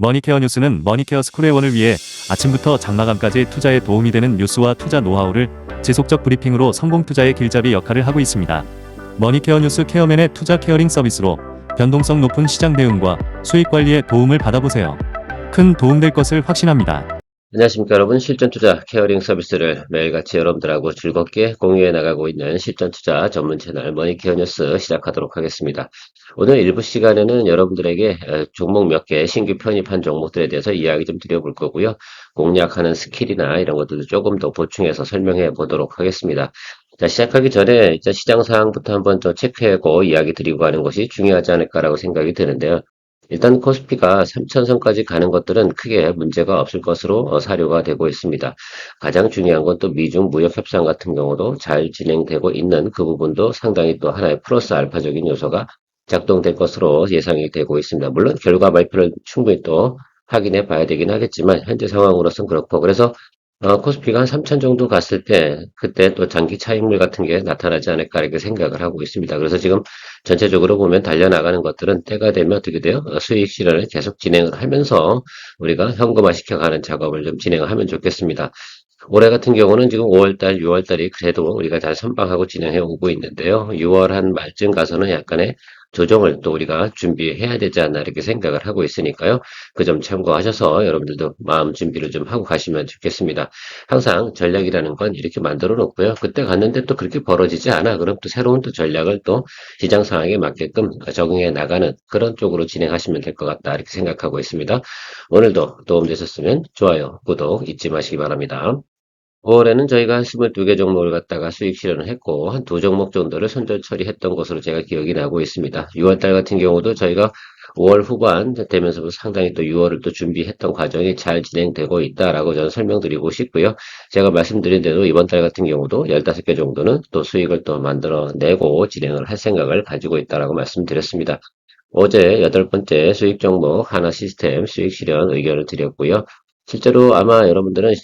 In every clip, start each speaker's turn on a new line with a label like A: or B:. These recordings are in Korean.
A: 머니케어 뉴스는 머니케어 스쿨회원을 위해 아침부터 장마감까지 투자에 도움이 되는 뉴스와 투자 노하우를 지속적 브리핑으로 성공 투자의 길잡이 역할을 하고 있습니다. 머니케어 뉴스 케어맨의 투자 케어링 서비스로 변동성 높은 시장 대응과 수익 관리에 도움을 받아보세요. 큰 도움될 것을 확신합니다.
B: 안녕하십니까 여러분, 실전투자 케어링 서비스를 매일같이 여러분들하고 즐겁게 공유해 나가고 있는 실전투자 전문 채널 머니케어 뉴스 시작하도록 하겠습니다. 오늘 일부 시간에는 여러분들에게 종목 몇 개 신규 편입한 종목들에 대해서 이야기 좀 드려볼 거고요. 공략하는 스킬이나 이런 것들도 조금 더 보충해서 설명해 보도록 하겠습니다. 자, 시작하기 전에 일단 시장 상황부터 한번 더 체크하고 이야기 드리고 가는 것이 중요하지 않을까라고 생각이 드는데요. 일단 코스피가 3천선까지 가는 것들은 크게 문제가 없을 것으로 사료가 되고 있습니다. 가장 중요한 건 또 미중 무역 협상 같은 경우도 잘 진행되고 있는 그 부분도 상당히 또 하나의 플러스 알파적인 요소가 작동될 것으로 예상이 되고 있습니다. 물론 결과 발표를 충분히 또 확인해 봐야 되긴 하겠지만 현재 상황으로서는 그렇고, 그래서 코스피가 한 3천 정도 갔을 때 그때 또 장기 차익물 같은 게 나타나지 않을까 이렇게 생각을 하고 있습니다. 그래서 지금 전체적으로 보면 달려나가는 것들은 때가 되면 어떻게 돼요? 수익 실현을 계속 진행을 하면서 우리가 현금화 시켜가는 작업을 좀 진행을 하면 좋겠습니다. 올해 같은 경우는 지금 5월달, 6월달이 그래도 우리가 잘 선방하고 진행해 오고 있는데요. 6월 한 말쯤 가서는 약간의 조정을 또 우리가 준비해야 되지 않나 이렇게 생각을 하고 있으니까요. 그 점 참고하셔서 여러분들도 마음 준비를 좀 하고 가시면 좋겠습니다. 항상 전략이라는 건 이렇게 만들어 놓고요. 그때 갔는데 또 그렇게 벌어지지 않아. 그럼 또 새로운 또 전략을 또 시장 상황에 맞게끔 적응해 나가는 그런 쪽으로 진행하시면 될 것 같다 이렇게 생각하고 있습니다. 오늘도 도움되셨으면 좋아요, 구독 잊지 마시기 바랍니다. 5월에는 저희가 한 22개 종목을 갖다가 수익 실현을 했고, 한 두 종목 정도를 선절 처리했던 것으로 제가 기억이 나고 있습니다. 6월달 같은 경우도 저희가 5월 후반 되면서 상당히 또 6월을 또 준비했던 과정이 잘 진행되고 있다라고 저는 설명드리고 싶고요. 제가 말씀드린 대로 이번 달 같은 경우도 15개 정도는 또 수익을 또 만들어내고 진행을 할 생각을 가지고 있다라고 말씀드렸습니다. 어제 8번째 수익 종목 하나 시스템 수익 실현 의견을 드렸고요. 실제로 아마 여러분들은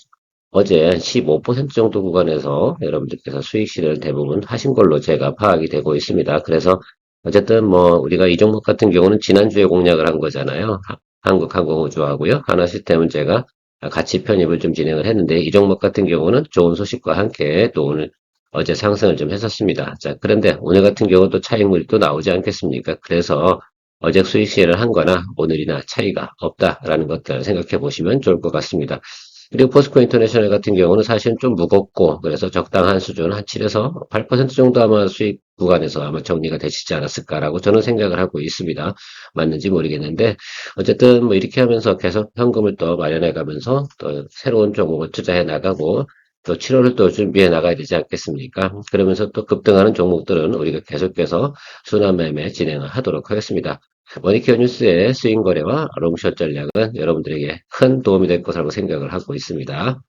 B: 어제 한 15% 정도 구간에서 여러분들께서 수익 실현을 대부분 하신 걸로 제가 파악이 되고 있습니다. 그래서 어쨌든 뭐 우리가 이 종목 같은 경우는 지난주에 공략을 한 거잖아요. 한국항공우주하고요. 하나 시스템은 제가 같이 편입을 좀 진행을 했는데, 이 종목 같은 경우는 좋은 소식과 함께 또 오늘 어제 상승을 좀 했었습니다. 자, 그런데 오늘 같은 경우 또 차익물이 또 나오지 않겠습니까? 그래서 어제 수익 실현을 한 거나 오늘이나 차이가 없다라는 것들을 생각해 보시면 좋을 것 같습니다. 그리고 포스코 인터내셔널 같은 경우는 사실은 좀 무겁고, 그래서 적당한 수준 한 7에서 8% 정도 아마 수익 구간에서 아마 정리가 되시지 않았을까라고 저는 생각을 하고 있습니다. 맞는지 모르겠는데 어쨌든 뭐 이렇게 하면서 계속 현금을 또 마련해 가면서 또 새로운 종목을 투자해 나가고 또 7월을 또 준비해 나가야 되지 않겠습니까? 그러면서 또 급등하는 종목들은 우리가 계속해서 순환 매매 진행을 하도록 하겠습니다. 머니케어 뉴스의 스윙 거래와 롱숏 전략은 여러분들에게 큰 도움이 될 것이라고 생각을 하고 있습니다.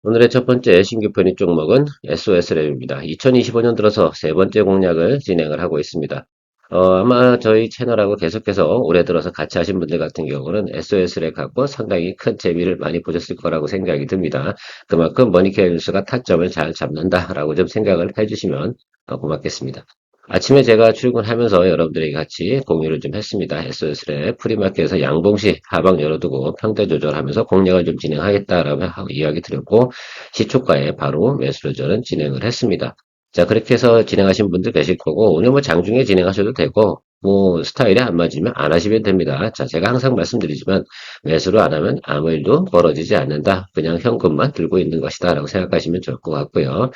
B: 오늘의 첫 번째 신규 편입 종목은 SOS랩입니다. 2025년 들어서 세 번째 공략을 진행을 하고 있습니다. 아마 저희 채널하고 계속해서 올해 들어서 같이 하신 분들 같은 경우는 SOS를 갖고 상당히 큰 재미를 많이 보셨을 거라고 생각이 듭니다. 그만큼 머니케어 뉴스가 타점을 잘 잡는다라고 좀 생각을 해주시면 고맙겠습니다. 아침에 제가 출근하면서 여러분들에게 같이 공유를 좀 했습니다. SOS랩 프리마켓에서 양봉시 하방 열어두고 평대 조절하면서 공략을 좀 진행하겠다라고 이야기 드렸고, 시초가에 바로 매수를 저는 진행을 했습니다. 자, 그렇게 해서 진행하신 분들 계실 거고, 오늘 뭐 장중에 진행하셔도 되고, 뭐 스타일이 안 맞으면 안 하시면 됩니다. 자, 제가 항상 말씀드리지만 매수를 안 하면 아무 일도 벌어지지 않는다. 그냥 현금만 들고 있는 것이다 라고 생각하시면 좋을 것 같고요.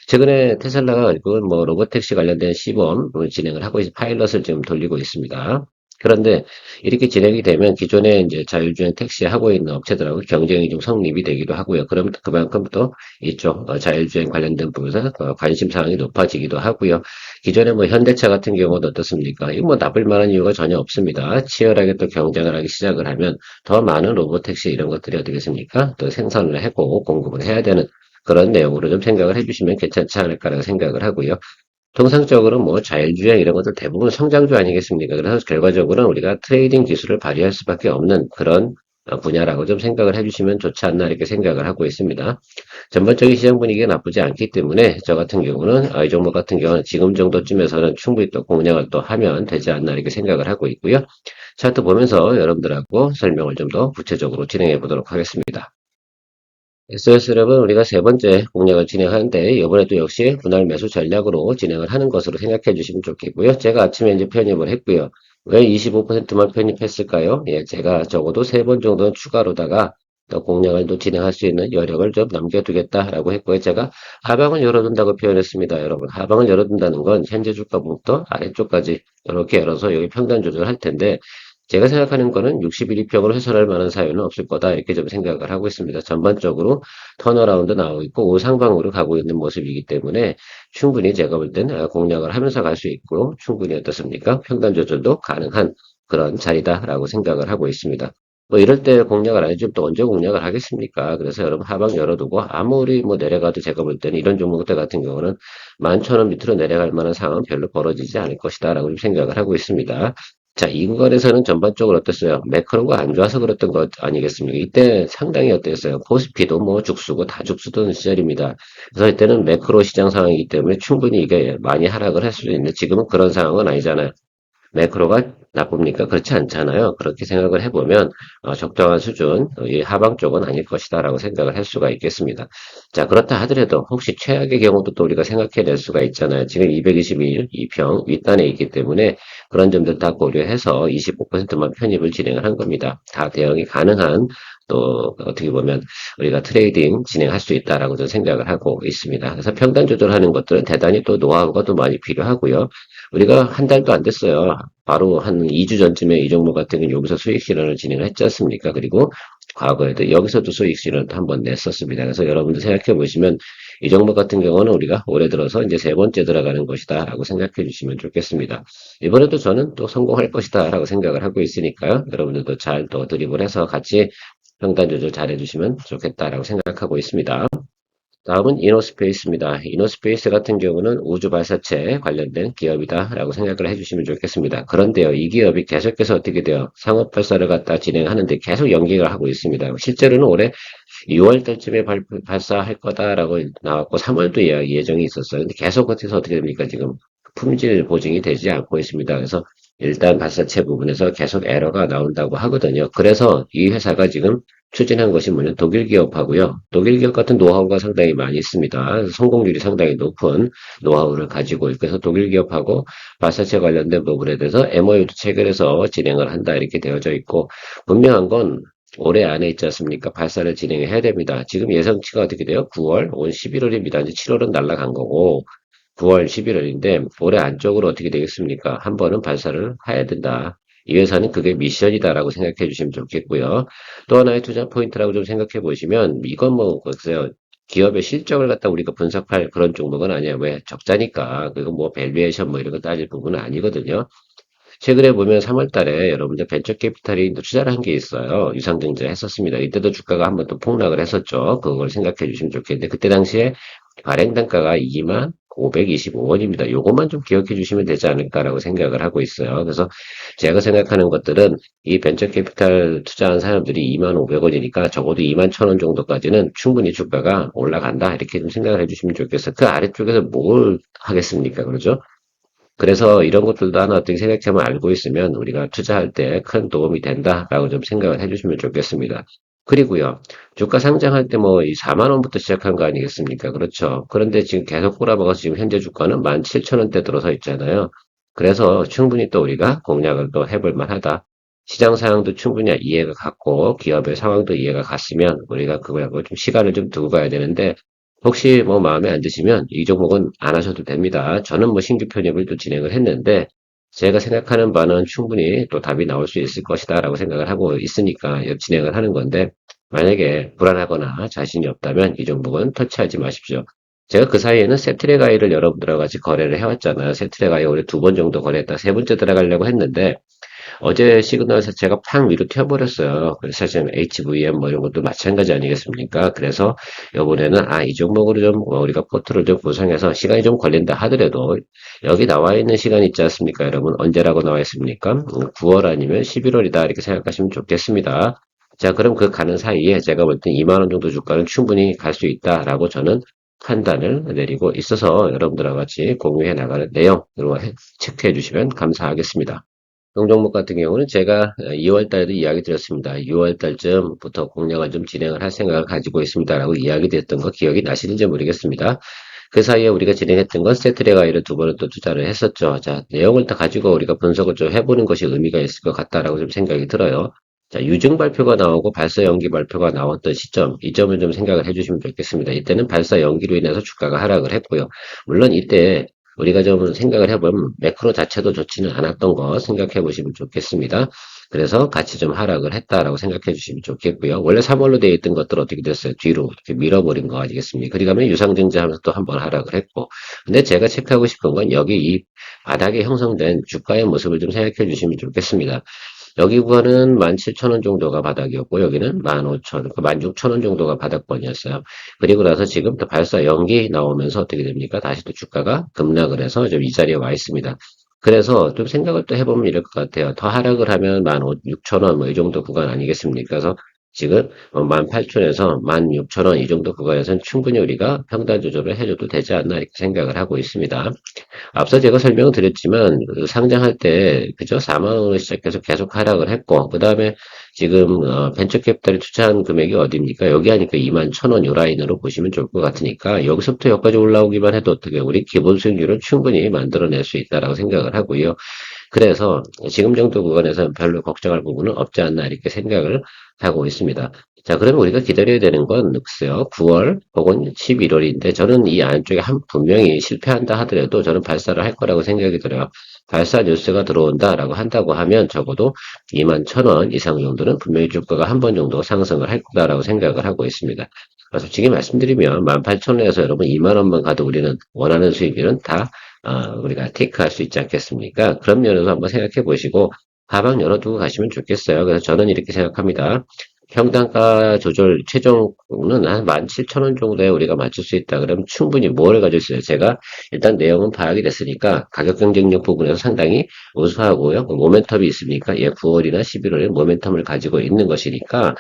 B: 최근에 테슬라가 그건 뭐 로보택시 관련된 시범을 진행을 하고 파일럿을 지금 돌리고 있습니다. 그런데 이렇게 진행이 되면 기존에 이제 자율주행 택시 하고 있는 업체들하고 경쟁이 좀 성립이 되기도 하고요. 그럼 그만큼 또 이쪽 자율주행 관련된 부분에서 관심 사항이 높아지기도 하고요. 기존에 뭐 현대차 같은 경우도 어떻습니까? 이거 뭐 나쁠 만한 이유가 전혀 없습니다. 치열하게 또 경쟁을 하기 시작을 하면 더 많은 로보택시 이런 것들이 어떻겠습니까? 또 생산을 하고 공급을 해야 되는 그런 내용으로 좀 생각을 해주시면 괜찮지 않을까라고 생각을 하고요. 통상적으로 뭐 자율주행 이런 것들 대부분 성장주 아니겠습니까? 그래서 결과적으로는 우리가 트레이딩 기술을 발휘할 수밖에 없는 그런 분야라고 좀 생각을 해주시면 좋지 않나 이렇게 생각을 하고 있습니다. 전반적인 시장 분위기가 나쁘지 않기 때문에 저 같은 경우는 이 종목 같은 경우는 지금 정도쯤에서는 충분히 또 공략을 또 하면 되지 않나 이렇게 생각을 하고 있고요. 차트 보면서 여러분들하고 설명을 좀 더 구체적으로 진행해 보도록 하겠습니다. SS랩은 우리가 세 번째 공략을 진행하는데 이번에도 역시 분할 매수 전략으로 진행을 하는 것으로 생각해 주시면 좋겠고요. 제가 아침에 이제 편입을 했고요. 왜 25%만 편입했을까요? 예, 제가 적어도 세 번 정도는 추가로다가 더 공략을 또 진행할 수 있는 여력을 좀 남겨두겠다라고 했고요. 제가 하방을 열어둔다고 표현했습니다. 여러분, 하방을 열어둔다는 건 현재 주가부터 아래쪽까지 이렇게 열어서 여기 평단 조절할 텐데 제가 생각하는 거는 61, 2평으로 해설할 만한 사유는 없을 거다 이렇게 좀 생각을 하고 있습니다. 전반적으로 턴어라운드 나오고 있고 우상방으로 가고 있는 모습이기 때문에 충분히 제가 볼 때는 공략을 하면서 갈 수 있고 충분히 어떻습니까? 평단 조절도 가능한 그런 자리다라고 생각을 하고 있습니다. 뭐 이럴 때 공략을 안 해주면 또 언제 공략을 하겠습니까? 그래서 여러분 하방 열어두고 아무리 뭐 내려가도 제가 볼 때는 이런 종목들 같은 경우는 11,000원 밑으로 내려갈 만한 상황은 별로 벌어지지 않을 것이다라고 좀 생각을 하고 있습니다. 자, 이 구간에서는 전반적으로 어땠어요? 매크로가 안 좋아서 그랬던 것 아니겠습니까? 이때 상당히 어땠어요? 코스피도 뭐 죽쓰고 다 죽쓰던 시절입니다. 그래서 이때는 매크로 시장 상황이기 때문에 충분히 이게 많이 하락을 할 수 있는데 지금은 그런 상황은 아니잖아요. 매크로가 나쁩니까? 그렇지 않잖아요. 그렇게 생각을 해보면 적정한 수준, 이 하방 쪽은 아닐 것이다라고 생각을 할 수가 있겠습니다. 자, 그렇다 하더라도 혹시 최악의 경우도 또 우리가 생각해낼 수가 있잖아요. 지금 221, 2평 윗단에 있기 때문에 그런 점들 다 고려해서 25%만 편입을 진행을 한 겁니다. 다 대응이 가능한 또 어떻게 보면 우리가 트레이딩 진행할 수 있다라고 저는 생각을 하고 있습니다. 그래서 평단 조절하는 것들은 대단히 또 노하우가 또 많이 필요하고요. 우리가 한 달도 안 됐어요. 바로 한 2주 전쯤에 이 종목 같은 경우는 여기서 수익 실현을 진행을 했지 않습니까? 그리고 과거에도 여기서도 수익 실현을 한번 냈었습니다. 그래서 여러분들 생각해 보시면 이 종목 같은 경우는 우리가 올해 들어서 이제 세 번째 들어가는 것이다 라고 생각해 주시면 좋겠습니다. 이번에도 저는 또 성공할 것이다 라고 생각을 하고 있으니까요. 여러분들도 잘 또 드립을 해서 같이 평단 조절 잘 해주시면 좋겠다라고 생각하고 있습니다. 다음은 이노스페이스입니다. 이노스페이스 같은 경우는 우주 발사체 관련된 기업이다라고 생각을 해주시면 좋겠습니다. 그런데요, 이 기업이 계속해서 어떻게 돼요? 상업 발사를 갖다 진행하는데 계속 연기를 하고 있습니다. 실제로는 올해 6월 달쯤에 발사할 거다라고 나왔고 3월도 예정이 있었어요. 근데 계속 어떻게 됩니까? 지금 품질 보증이 되지 않고 있습니다. 그래서 일단 발사체 부분에서 계속 에러가 나온다고 하거든요. 그래서 이 회사가 지금 추진한 것이 뭐냐면 독일 기업하고요. 독일 기업 같은 노하우가 상당히 많이 있습니다. 성공률이 상당히 높은 노하우를 가지고 있고 그래서 독일 기업하고 발사체 관련된 부분에 대해서 MOU도 체결해서 진행을 한다 이렇게 되어져 있고 분명한 건 올해 안에 있지 않습니까? 발사를 진행해야 됩니다. 지금 예상치가 어떻게 돼요? 9월, 온 11월입니다. 이제 7월은 날아간 거고 9월, 11월인데 올해 안쪽으로 어떻게 되겠습니까? 한 번은 발사를 해야 된다. 이 회사는 그게 미션이다라고 생각해 주시면 좋겠고요. 또 하나의 투자 포인트라고 좀 생각해 보시면 이건 뭐 글쎄요. 기업의 실적을 갖다 우리가 분석할 그런 종목은 아니에요. 왜? 적자니까. 그리고 뭐 밸류에이션 뭐 이런 거 따질 부분은 아니거든요. 최근에 보면 3월 달에 여러분들 벤처 캐피탈이 투자를 한 게 있어요. 유상증자 했었습니다. 이때도 주가가 한번 또 폭락을 했었죠. 그걸 생각해 주시면 좋겠는데 그때 당시에 발행 단가가 2만 525원입니다. 요것만 좀 기억해 주시면 되지 않을까라고 생각을 하고 있어요. 그래서 제가 생각하는 것들은 이 벤처 캐피탈 투자한 사람들이 2만 500원이니까 적어도 2만 1000원 정도까지는 충분히 주가가 올라간다. 이렇게 좀 생각을 해주시면 좋겠어요. 그 아래쪽에서 뭘 하겠습니까? 그러죠? 그래서 이런 것들도 하나 어떻게 생각하면 알고 있으면 우리가 투자할 때 큰 도움이 된다라고 좀 생각을 해주시면 좋겠습니다. 그리고요, 주가 상장할 때 뭐 이 4만 원부터 시작한 거 아니겠습니까? 그렇죠. 그런데 지금 계속 꼬라박아서 지금 현재 주가는 17,000원대 들어서 있잖아요. 그래서 충분히 또 우리가 공략을 또 해볼 만하다. 시장 상황도 충분히 이해가 갔고 기업의 상황도 이해가 갔으면 우리가 그거하고 좀 시간을 좀 두고 가야 되는데 혹시 뭐 마음에 안 드시면 이 종목은 안 하셔도 됩니다. 저는 뭐 신규 편입을 또 진행을 했는데 제가 생각하는 바는 충분히 또 답이 나올 수 있을 것이다라고 생각을 하고 있으니까 진행을 하는 건데 만약에 불안하거나 자신이 없다면 이 종목은 터치하지 마십시오. 제가 그 사이에는 세트레가이를 여러분들하고 같이 거래를 해왔잖아요. 세트레가이 올해 2번 정도 거래했다. 세 번째 들어가려고 했는데 어제 시그널 자체가 팍 위로 튀어버렸어요. 그래서 사실 HVM 뭐 이런 것도 마찬가지 아니겠습니까? 그래서 이번에는 이 종목으로 좀 우리가 포트를 좀 구성해서 시간이 좀 걸린다 하더라도 여기 나와 있는 시간 있지 않습니까? 여러분 언제라고 나와 있습니까? 9월 아니면 11월이다 이렇게 생각하시면 좋겠습니다. 자, 그럼 그 가는 사이에 제가 볼 땐 2만 원 정도 주가는 충분히 갈 수 있다라고 저는 판단을 내리고 있어서 여러분들과 같이 공유해 나가는 내용으로 체크해 주시면 감사하겠습니다. 동종목 같은 경우는 제가 2월 달에도 이야기 드렸습니다. 6월 달쯤부터 공략을 좀 진행을 할 생각을 가지고 있습니다라고 이야기 드렸던 거 기억이 나시는지 모르겠습니다. 그 사이에 우리가 진행했던 건 세트레가이를 두 번은 또 투자를 했었죠. 자, 내용을 다 가지고 우리가 분석을 좀 해보는 것이 의미가 있을 것 같다라고 좀 생각이 들어요. 자, 유증 발표가 나오고 발사 연기 발표가 나왔던 시점, 이 점을 좀 생각을 해주시면 좋겠습니다. 이때는 발사 연기로 인해서 주가가 하락을 했고요. 물론 이때 우리가 좀 생각을 해보면 매크로 자체도 좋지는 않았던 거 생각해 보시면 좋겠습니다. 그래서 같이 좀 하락을 했다라고 생각해 주시면 좋겠고요. 원래 3월로 되어 있던 것들 어떻게 됐어요? 뒤로 이렇게 밀어버린 거 아니겠습니까? 그러니까 유상증자 하면서 또 한 번 하락을 했고. 근데 제가 체크하고 싶은 건 여기 이 바닥에 형성된 주가의 모습을 좀 생각해 주시면 좋겠습니다. 여기 구간은 17,000원 정도가 바닥이었고 여기는 15,000원, 16,000원 정도가 바닥권이었어요. 그리고 나서 지금 또 발사 연기 나오면서 어떻게 됩니까? 다시 또 주가가 급락을 해서 좀 이 자리에 와 있습니다. 그래서 좀 생각을 또 해보면 이럴 것 같아요. 더 하락을 하면 16,000원 뭐 이 정도 구간 아니겠습니까? 그래서 지금 18,000원에서 16,000원 이 정도 구간에서는 충분히 우리가 평단 조절을 해줘도 되지 않나 이렇게 생각을 하고 있습니다. 앞서 제가 설명을 드렸지만 그 상장할 때 그죠? 4만 원으로 시작해서 계속 하락을 했고 그 다음에 지금 벤처캐피탈이 투자한 금액이 어디입니까? 여기 하니까 2만 1,000원 요 라인으로 보시면 좋을 것 같으니까 여기서부터 여기까지 올라오기만 해도 어떻게 우리 기본 수익률을 충분히 만들어낼 수 있다라고 생각을 하고요. 그래서 지금 정도 구간에서는 별로 걱정할 부분은 없지 않나 이렇게 생각을 하고 있습니다. 자, 그러면 우리가 기다려야 되는 건 글쎄요, 9월 혹은 11월인데 저는 이 안쪽에 분명히 실패한다 하더라도 저는 발사를 할 거라고 생각이 들어요. 발사 뉴스가 들어온다라고 한다고 하면 적어도 2만 1,000원 이상 정도는 분명히 주가가 한 번 정도 상승을 할 거다라고 생각을 하고 있습니다. 솔직히 말씀드리면 18,000원에서 여러분 2만 원만 가도 우리는 원하는 수익률은 다 우리가 테이크할 수 있지 않겠습니까? 그런 면에서 한번 생각해 보시고 가방 열어두고 가시면 좋겠어요. 그래서 저는 이렇게 생각합니다. 평단가 조절 최종은 한 17,000원 정도에 우리가 맞출 수 있다. 그러면 충분히 뭘 가질 수 있어요? 제가 일단 내용은 파악이 됐으니까 가격 경쟁력 부분에서 상당히 우수하고요. 모멘텀이 있으니까 9월이나 11월에 모멘텀을 가지고 있는 것이니까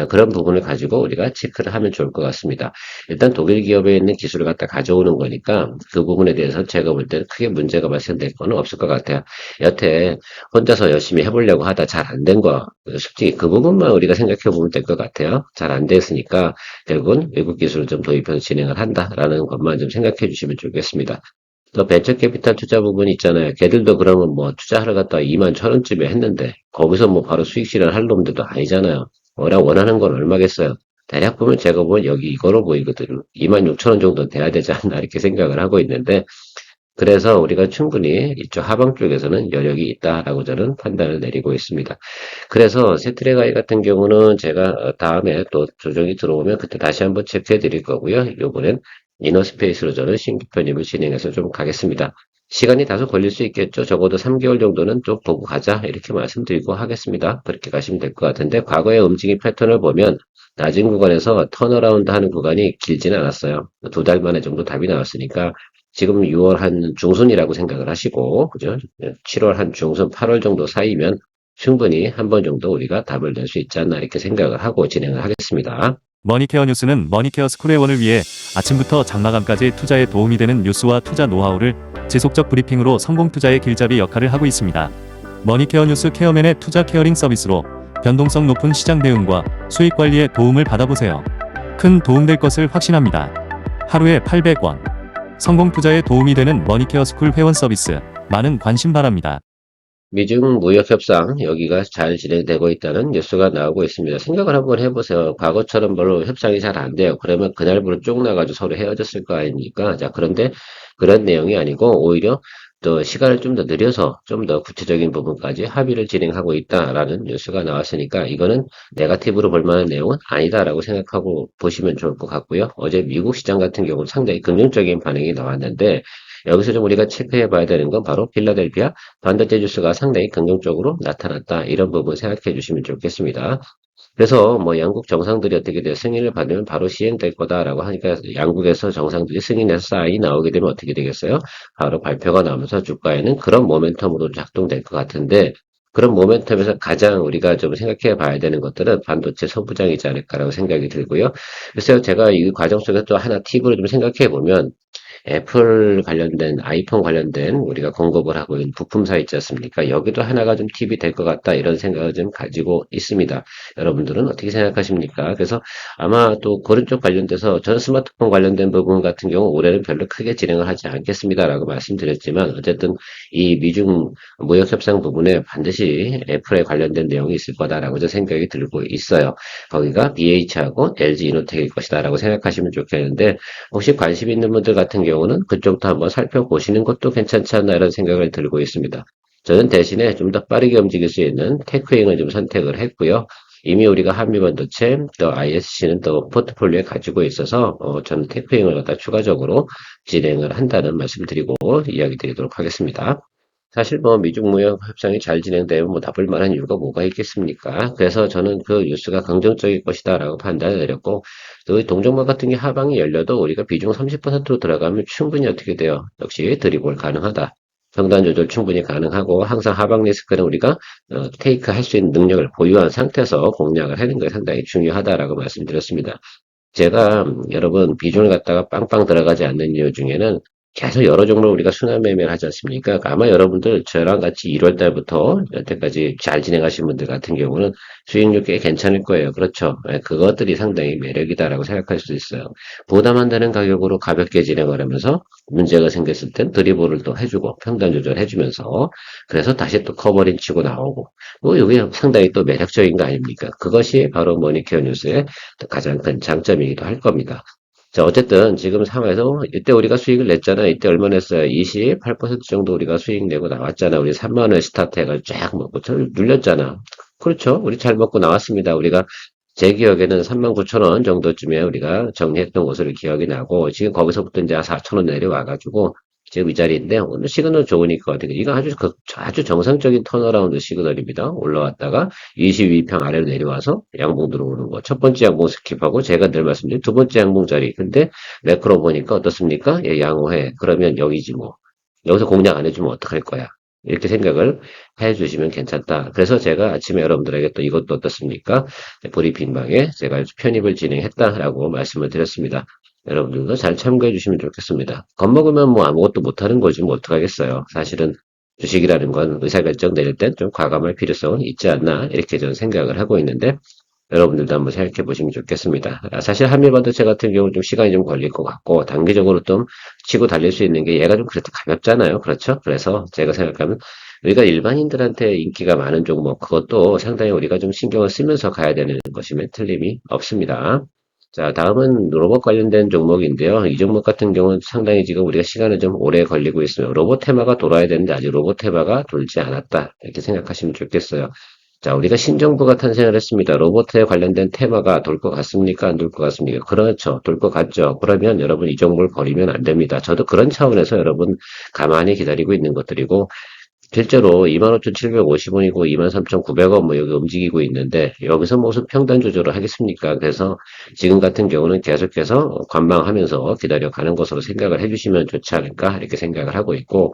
B: 그런 부분을 가지고 우리가 체크를 하면 좋을 것 같습니다. 일단 독일 기업에 있는 기술을 갖다 가져오는 거니까 그 부분에 대해서 제가 볼 때는 크게 문제가 발생될 거는 없을 것 같아요. 여태 혼자서 열심히 해보려고 하다 잘 안 된 거, 솔직히 그 부분만 우리가 생각해 보면 될 것 같아요. 잘 안 됐으니까 결국은 외국 기술을 좀 도입해서 진행을 한다라는 것만 좀 생각해 주시면 좋겠습니다. 또 벤처 캐피탈 투자 부분 있잖아요. 걔들도 그러면 뭐 투자하러 갔다 2만 1,000원쯤에 했는데 거기서 뭐 바로 수익 실현할 놈들도 아니잖아요. 워낙 원하는 건 얼마겠어요. 대략 보면 제가 보면 여기 이거로 보이거든요. 26,000원 정도 돼야 되지 않나 이렇게 생각을 하고 있는데 그래서 우리가 충분히 이쪽 하방 쪽에서는 여력이 있다라고 저는 판단을 내리고 있습니다. 그래서 세트레가이 같은 경우는 제가 다음에 또 조정이 들어오면 그때 다시 한번 체크해 드릴 거고요. 요번엔 이너스페이스로 저는 신규 편입을 진행해서 좀 가겠습니다. 시간이 다소 걸릴 수 있겠죠. 적어도 3개월 정도는 좀 보고 가자 이렇게 말씀드리고 하겠습니다. 그렇게 가시면 될 것 같은데 과거의 움직임 패턴을 보면 낮은 구간에서 턴어라운드 하는 구간이 길지는 않았어요. 2달 만에 정도 답이 나왔으니까 지금 6월 한 중순이라고 생각을 하시고, 그죠? 7월 한 중순, 8월 정도 사이면 충분히 한 번 정도 우리가 답을 낼 수 있지 않나 이렇게 생각을 하고 진행을 하겠습니다.
A: 머니케어 뉴스는 머니케어 스쿨회원을 위해 아침부터 장마감까지 투자에 도움이 되는 뉴스와 투자 노하우를 지속적 브리핑으로 성공 투자의 길잡이 역할을 하고 있습니다. 머니케어 뉴스 케어맨의 투자 케어링 서비스로 변동성 높은 시장 대응과 수익 관리에 도움을 받아보세요. 큰 도움될 것을 확신합니다. 하루에 800원. 성공 투자에 도움이 되는 머니케어 스쿨 회원 서비스. 많은 관심 바랍니다.
B: 미중 무역 협상 여기가 잘 진행되고 있다는 뉴스가 나오고 있습니다. 생각을 한번 해보세요. 과거처럼 별로 협상이 잘 안 돼요. 그러면 그날부로 쭉 나가지고 서로 헤어졌을 거 아닙니까? 자, 그런데 그런 내용이 아니고 오히려 또 시간을 좀 더 늘려서 좀 더 구체적인 부분까지 합의를 진행하고 있다라는 뉴스가 나왔으니까 이거는 네거티브로 볼 만한 내용은 아니다라고 생각하고 보시면 좋을 것 같고요. 어제 미국 시장 같은 경우는 상당히 긍정적인 반응이 나왔는데 여기서 좀 우리가 체크해 봐야 되는 건 바로 필라델피아 반도체 지수가 상당히 긍정적으로 나타났다. 이런 부분 생각해 주시면 좋겠습니다. 그래서 뭐 양국 정상들이 어떻게 돼요? 승인을 받으면 바로 시행될 거다라고 하니까 양국에서 정상들이 승인해서 사인이 나오게 되면 어떻게 되겠어요? 바로 발표가 나오면서 주가에는 그런 모멘텀으로 작동될 것 같은데 그런 모멘텀에서 가장 우리가 좀 생각해 봐야 되는 것들은 반도체 소부장이지 않을까라고 생각이 들고요. 그래서 제가 이 과정 속에서 또 하나 팁으로 좀 생각해 보면 애플 관련된 아이폰 관련된 우리가 공급을 하고 있는 부품사 있지 않습니까? 여기도 하나가 좀 팁이 될 것 같다 이런 생각을 좀 가지고 있습니다. 여러분들은 어떻게 생각하십니까? 그래서 아마 또 그런 쪽 관련돼서 전 스마트폰 관련된 부분 같은 경우 올해는 별로 크게 진행을 하지 않겠습니다라고 말씀드렸지만 어쨌든 이 미중 무역 협상 부분에 반드시 애플에 관련된 내용이 있을 거다라고 저 생각이 들고 있어요. 거기가 BH하고 LG 이노텍일 것이다라고 생각하시면 좋겠는데 혹시 관심 있는 분들 같은 경우는 그쪽도 한번 살펴보시는 것도 괜찮지 않나 이런 생각을 들고 있습니다. 저는 대신에 좀 더 빠르게 움직일 수 있는 테크윙을 좀 선택을 했고요. 이미 우리가 한미반도체, 또 ISC는 또 포트폴리오에 가지고 있어서 저는 테크윙을 갖다 추가적으로 진행을 한다는 말씀을 드리고 이야기 드리도록 하겠습니다. 사실 뭐 미중 무역 협상이 잘 진행되면 뭐 나쁠 만한 이유가 뭐가 있겠습니까? 그래서 저는 그 뉴스가 긍정적일 것이다라고 판단을 내렸고 또 동종목 같은 게 하방이 열려도 우리가 비중 30%로 들어가면 충분히 어떻게 돼요? 역시 드리블 가능하다. 평단 조절 충분히 가능하고 항상 하방 리스크는 우리가 테이크 할 수 있는 능력을 보유한 상태에서 공략을 하는 게 상당히 중요하다라고 말씀드렸습니다. 제가 여러분 비중을 갖다가 빵빵 들어가지 않는 이유 중에는 계속 여러 종목 우리가 순환 매매를 하지 않습니까? 아마 여러분들 저랑 같이 1월 달부터 여태까지 잘 진행하신 분들 같은 경우는 수익률 꽤 괜찮을 거예요. 그렇죠? 예, 그것들이 상당히 매력이다라고 생각할 수 있어요. 부담 안 되는 가격으로 가볍게 진행을 하면서 문제가 생겼을 땐 드리블을 또 해주고 평단 조절해주면서 그래서 다시 또 커버링 치고 나오고 뭐 이게 상당히 또 매력적인 거 아닙니까? 그것이 바로 머니케어 뉴스의 가장 큰 장점이기도 할 겁니다. 자, 어쨌든 지금 상황에서 이때 우리가 수익을 냈잖아. 이때 얼마 냈어요? 28% 정도 우리가 수익 내고 나왔잖아. 우리 3만 원 스타트 해가지고 쫙 먹고 눌렸잖아. 그렇죠? 우리 잘 먹고 나왔습니다. 우리가 제 기억에는 3만 9천 원 정도쯤에 우리가 정리했던 것으로 기억이 나고 지금 거기서부터 이제 4천 원 내려와가지고 지금 이 자리인데 오늘 시그널 좋으니까 어떻게 이거 아주 정상적인 턴어라운드 시그널입니다. 올라왔다가 22평 아래로 내려와서 양봉 들어오는 거. 첫 번째 양봉 스킵하고 제가 늘 말씀드린 두 번째 양봉 자리. 근데 매크로 보니까 어떻습니까? 예, 양호해. 그러면 여기지 뭐. 여기서 공략 안 해주면 어떡할 거야. 이렇게 생각을 해주시면 괜찮다. 그래서 제가 아침에 여러분들에게 또 이것도 어떻습니까? 브리핑방에 제가 편입을 진행했다라고 말씀을 드렸습니다. 여러분들도 잘 참고해 주시면 좋겠습니다. 겁먹으면 뭐 아무것도 못하는 거지 뭐 어떡하겠어요. 사실은 주식이라는 건 의사결정 내릴 땐 좀 과감할 필요성은 있지 않나 이렇게 저는 생각을 하고 있는데 여러분들도 한번 생각해 보시면 좋겠습니다. 사실 한미반도체 같은 경우는 좀 시간이 좀 걸릴 것 같고 단기적으로 좀 치고 달릴 수 있는 게 얘가 좀 그래도 가볍잖아요. 그렇죠? 그래서 제가 생각하면 우리가 일반인들한테 인기가 많은 종목 그것도 상당히 우리가 좀 신경을 쓰면서 가야 되는 것이면 틀림이 없습니다. 자, 다음은 로봇 관련된 종목인데요. 이 종목 같은 경우는 상당히 지금 우리가 시간을 좀 오래 걸리고 있어요. 로봇 테마가 돌아야 되는데 아직 로봇 테마가 돌지 않았다. 이렇게 생각하시면 좋겠어요. 자, 우리가 신정부가 탄생을 했습니다. 로봇에 관련된 테마가 돌 것 같습니까? 안 돌 것 같습니까? 그렇죠. 돌 것 같죠. 그러면 여러분 이 종목을 버리면 안 됩니다. 저도 그런 차원에서 여러분 가만히 기다리고 있는 것들이고 실제로 25,750원이고 23,900원 뭐 여기 움직이고 있는데 여기서 무슨 평단 조절을 하겠습니까? 그래서 지금 같은 경우는 계속해서 관망하면서 기다려가는 것으로 생각을 해주시면 좋지 않을까 이렇게 생각을 하고 있고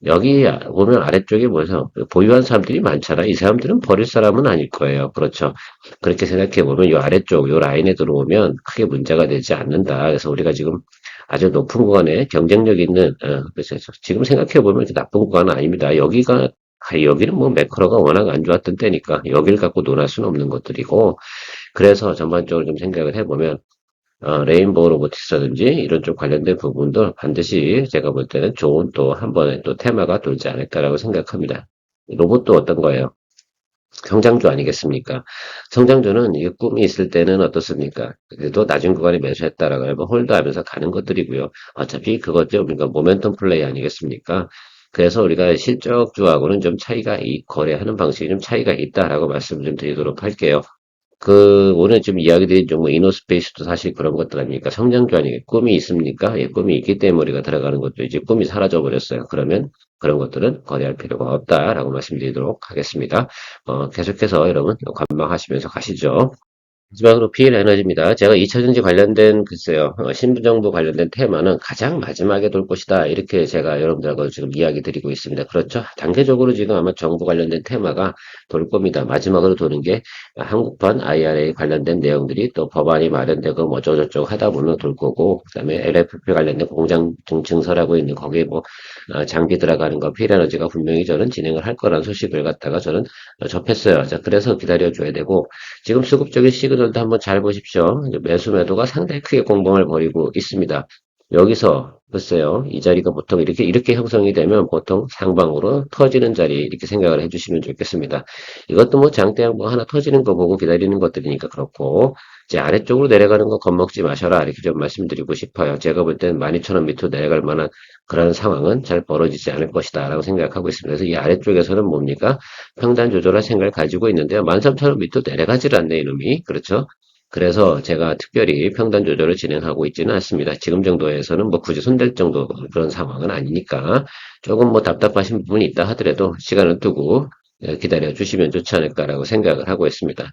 B: 여기 보면 아래쪽에 뭐죠? 보유한 사람들이 많잖아. 이 사람들은 버릴 사람은 아닐 거예요. 그렇죠. 그렇게 생각해 보면 이 아래쪽, 이 라인에 들어오면 크게 문제가 되지 않는다. 그래서 우리가 지금 아주 높은 구간에 경쟁력 있는, 그래서 지금 생각해 보면 나쁜 구간은 아닙니다. 여기는 뭐 매크로가 워낙 안 좋았던 때니까 여기를 갖고 논할 수는 없는 것들이고, 그래서 전반적으로 좀 생각을 해보면 레인보우 로보틱스라든지 이런 쪽 관련된 부분도 반드시 제가 볼 때는 좋은 또 한 번의 또 테마가 돌지 않을까라고 생각합니다. 로봇도 어떤 거예요? 성장주 아니겠습니까? 성장주는 이 꿈이 있을 때는 어떻습니까? 그래도 낮은 구간에 매수했다라고 하면 홀드하면서 가는 것들이고요. 어차피 그것도 우리가 모멘텀 플레이 아니겠습니까? 그래서 우리가 실적주하고는 좀 차이가, 이 거래하는 방식이 좀 차이가 있다라고 말씀을 좀 드리도록 할게요. 오늘 지금 이야기 드린 종목 이노스페이스도 사실 그런 것들 아닙니까? 성장주 아니에요. 꿈이 있습니까? 예, 꿈이 있기 때문에 우리가 들어가는 것도 이제 꿈이 사라져 버렸어요. 그러면 그런 것들은 거래할 필요가 없다라고 말씀드리도록 하겠습니다. 계속해서 여러분 관망하시면서 가시죠. 마지막으로 PL 에너지입니다. 제가 2차전지 관련된 글쎄요, 신부정부 관련된 테마는 가장 마지막에 돌 것이다. 이렇게 제가 여러분들하고 지금 이야기 드리고 있습니다. 그렇죠? 단계적으로 지금 아마 정부 관련된 테마가 돌 겁니다. 마지막으로 도는 게 한국판 IRA 관련된 내용들이 또 법안이 마련되고 뭐 어쩌고저쩌고 하다 보면 돌 거고, 그다음에 LFP 관련된 공장 증설하고 있는 거기에 뭐 장비 들어가는 거 PL 에너지가 분명히 저는 진행을 할 거라는 소식을 갖다가 저는 접했어요. 자, 그래서 기다려줘야 되고, 지금 수급적인 시그널도 한번 잘 보십시오. 이제 매수 매도가 상당히 크게 공방을 벌이고 있습니다. 여기서 글쎄요, 이 자리가 보통 이렇게 형성이 되면 보통 상방으로 터지는 자리 이렇게 생각을 해주시면 좋겠습니다. 이것도 뭐 장대양 뭐 하나 터지는 거 보고 기다리는 것들이니까 그렇고, 이제 아래쪽으로 내려가는 거 겁먹지 마셔라 이렇게 좀 말씀드리고 싶어요. 제가 볼 때는 12,000원 밑으로 내려갈 만한 그런 상황은 잘 벌어지지 않을 것이다 라고 생각하고 있습니다. 그래서 이 아래쪽에서는 뭡니까? 평단 조절할 생각을 가지고 있는데요. 13,000원 밑으로 내려가질 않네 이놈이. 그렇죠? 그래서 제가 특별히 평단 조절을 진행하고 있지는 않습니다. 지금 정도에서는 뭐 굳이 손댈 정도 그런 상황은 아니니까 조금 뭐 답답하신 부분이 있다 하더라도 시간을 두고 기다려 주시면 좋지 않을까라고 생각을 하고 있습니다.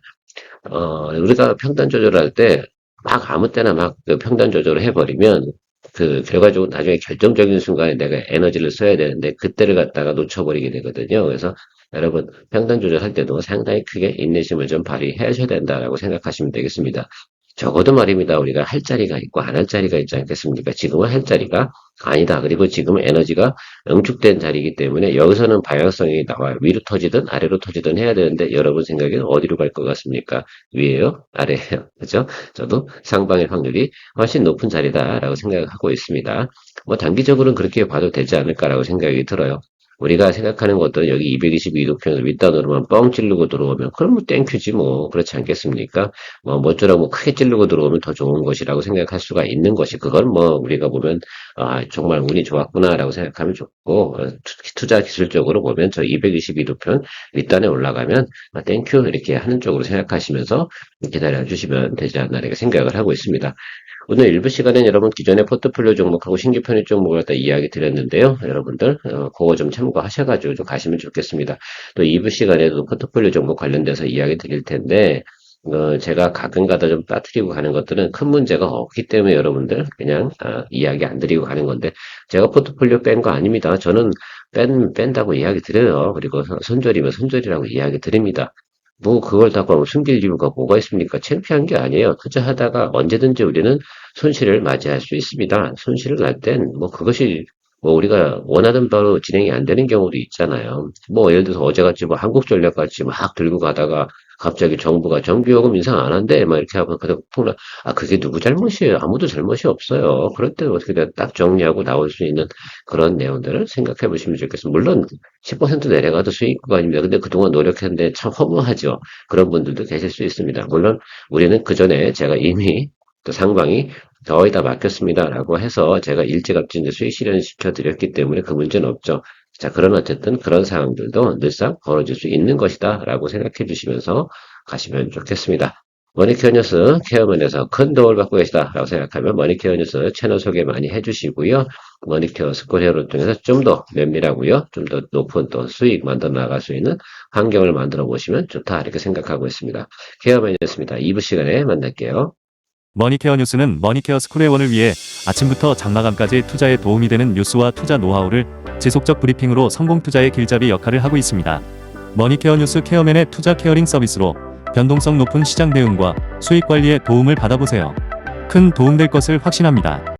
B: 우리가 평단 조절할 때 막 아무 때나 막 그 평단 조절을 해버리면 그 결과적으로 나중에 결정적인 순간에 내가 에너지를 써야 되는데 그때를 갖다가 놓쳐버리게 되거든요. 그래서 여러분 평단 조절할 때도 상당히 크게 인내심을 좀 발휘하셔야 된다라고 생각하시면 되겠습니다. 적어도 말입니다. 우리가 할 자리가 있고 안 할 자리가 있지 않겠습니까? 지금은 할 자리가 아니다. 그리고 지금은 에너지가 응축된 자리이기 때문에 여기서는 방향성이 나와요. 위로 터지든 아래로 터지든 해야 되는데 여러분 생각에는 어디로 갈 것 같습니까? 위에요? 아래에요? 그죠? 저도 상방의 확률이 훨씬 높은 자리다라고 생각하고 있습니다. 뭐 단기적으로는 그렇게 봐도 되지 않을까라고 생각이 들어요. 우리가 생각하는 것들은 여기 222도 편에서 윗단으로만 뻥 찌르고 들어오면 그럼 뭐 땡큐지 뭐 그렇지 않겠습니까? 뭐 뭐쩌라고 크게 찌르고 들어오면 더 좋은 것이라고 생각할 수가 있는 것이 그건 뭐 우리가 보면 정말 운이 좋았구나라고 생각하면 좋고 투자 기술적으로 보면 저 222도 편 윗단에 올라가면 땡큐 이렇게 하는 쪽으로 생각하시면서 기다려 주시면 되지 않나 이렇게 생각을 하고 있습니다. 오늘 일부 시간엔 여러분 기존의 포트폴리오 종목하고 신규 편입 종목을 갖다 이야기 드렸는데요. 여러분들 그거 좀 참고하셔가지고 좀 가시면 좋겠습니다. 또 2부 시간에도 포트폴리오 종목 관련돼서 이야기 드릴 텐데 제가 가끔가다 좀 빠뜨리고 가는 것들은 큰 문제가 없기 때문에 여러분들 그냥 이야기 안 드리고 가는 건데 제가 포트폴리오 뺀 거 아닙니다. 저는 뺀다고 이야기 드려요. 그리고 손절이면 손절이라고 이야기 드립니다. 뭐 그걸 다 그럼 숨길 이유가 뭐가 있습니까? 창피한 게 아니에요. 투자하다가 언제든지 우리는 손실을 맞이할 수 있습니다. 손실을 날 땐 뭐 그것이 뭐 우리가 원하던 바로 진행이 안 되는 경우도 있잖아요. 뭐 예를 들어서 어제같이 뭐 한국전력 같이 막 들고 가다가 갑자기 정부가 전기요금 인상 안 한대 막 이렇게 하고 그냥 폭락. 그게 누구 잘못이에요? 아무도 잘못이 없어요. 그럴 때 어떻게 딱 정리하고 나올 수 있는 그런 내용들을 생각해 보시면 좋겠습니다. 물론 10% 내려가도 수익 구간입니다. 근데 그동안 노력했는데 참 허무하죠. 그런 분들도 계실 수 있습니다. 물론 우리는 그 전에 제가 이미 또 상방이 거의 다 맡겼습니다라고 해서 제가 일찌감치 이제 수익 실현시켜 드렸기 때문에 그 문제는 없죠. 자, 그런 어쨌든 그런 상황들도 늘상 벌어질 수 있는 것이다라고 생각해 주시면서 가시면 좋겠습니다. 머니케어 뉴스 케어맨에서 큰 도움을 받고 계시다라고 생각하면 머니케어 뉴스 채널 소개 많이 해주시고요. 머니케어 스코어를 통해서 좀 더 면밀하고요. 좀 더 높은 또 수익 만들어 나갈 수 있는 환경을 만들어 보시면 좋다 이렇게 생각하고 있습니다. 케어맨이었습니다. 2부 시간에 만날게요.
A: 머니케어 뉴스는 머니케어 스쿨의 원을 위해 아침부터 장마감까지 투자에 도움이 되는 뉴스와 투자 노하우를 지속적 브리핑으로 성공 투자의 길잡이 역할을 하고 있습니다. 머니케어 뉴스 케어맨의 투자 케어링 서비스로 변동성 높은 시장 대응과 수익 관리에 도움을 받아보세요. 큰 도움될 것을 확신합니다.